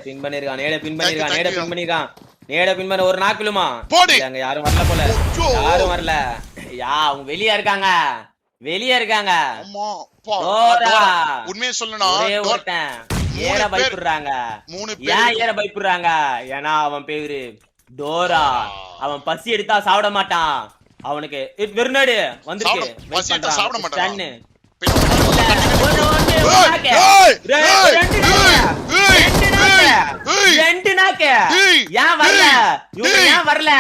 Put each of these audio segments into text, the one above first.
பின் பண்ணிருக்கான் நேட பின் பண்ணிருக்கான் நேட பின் பண்ண ஒரு நாக்குலுமா அங்க யாரும் வரல போல யாரும் வரல அவங்க வெளிய இருக்காங்க ஆமா உண்மையை சொல்லனா ஏற பயப்படுறாங்க ஏற பயப்படுறாங்க ஏன்னா அவன் பேரு டோரா அவன் பசி எடுத்தா சாப்பிட மாட்டான் அவனுக்கு வெறுநாடு வந்துருக்கு சாப்பிட மாட்டான் வரல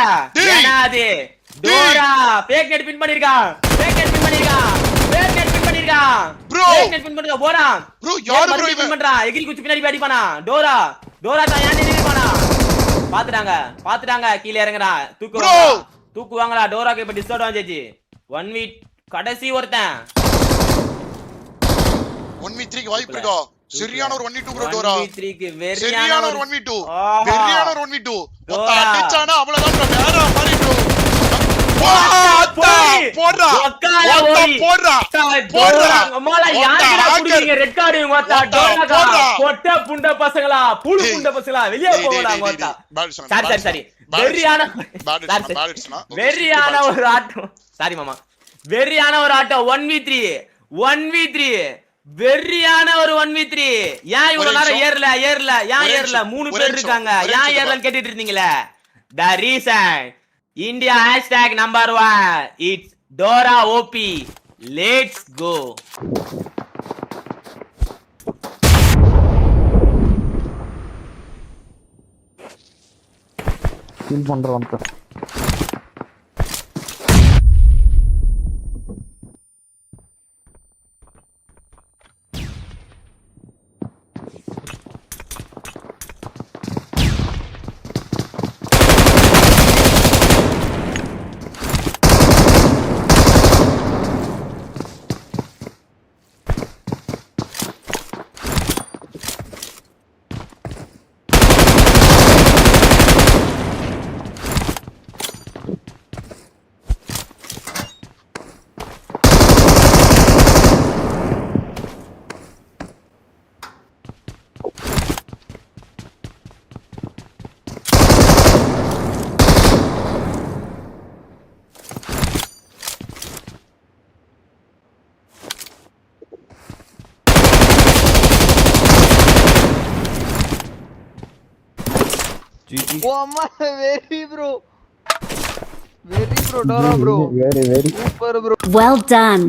டோரா பேக் நெட் பின் பண்ணிருக்கான் போறான் எகிரி குச்சி பின்னாடி அடிப்பானா டோரா தான் ஏன் நினைப்பானா பாத்துட்டாங்க கீழே இறங்குறான் தூக்குவாங்களா டோராக்கு இப்ப டிஸ்அட்வான்டேஜ் 1v கடைசி ஒருத்தன் 1v3 க்கு வாய்ப்பு இருக்கா சரியான ஒரு 1v2 ப்ரோ டோரா 1v3 க்கு சரியான ஒரு 1v2 வெரியான ஒரு 1v2 ஒத்த அடிச்சானா அவ்வளவுதான் ப்ரோ வேற மாதிரி ப்ரோ போடுறா அம்மால யாரடா குடிங்க ரெட் கார்டு மொத்தா டோரா பொட்ட புண்ட பசங்களா புழு புண்ட பசங்களா வெளிய போங்கடா மொத்தா சரி வெரியான ஒரு ஆட்டம் சாரி மாமா வெரியான ஒரு ஆட்டம் 1v3 வெரியான ஒரு 1v3 ஏன் இவ்வளவு நேரம் ஏறல ஏன் 3 பேர் இருக்காங்க ஏன் ஏறலன்னு கேட்டிட்டு இருந்தீங்களே the reason India #1 it's Dora OP let's go feel பண்றோம் Oh man, very bro, Dora bro, very super bro. Well done.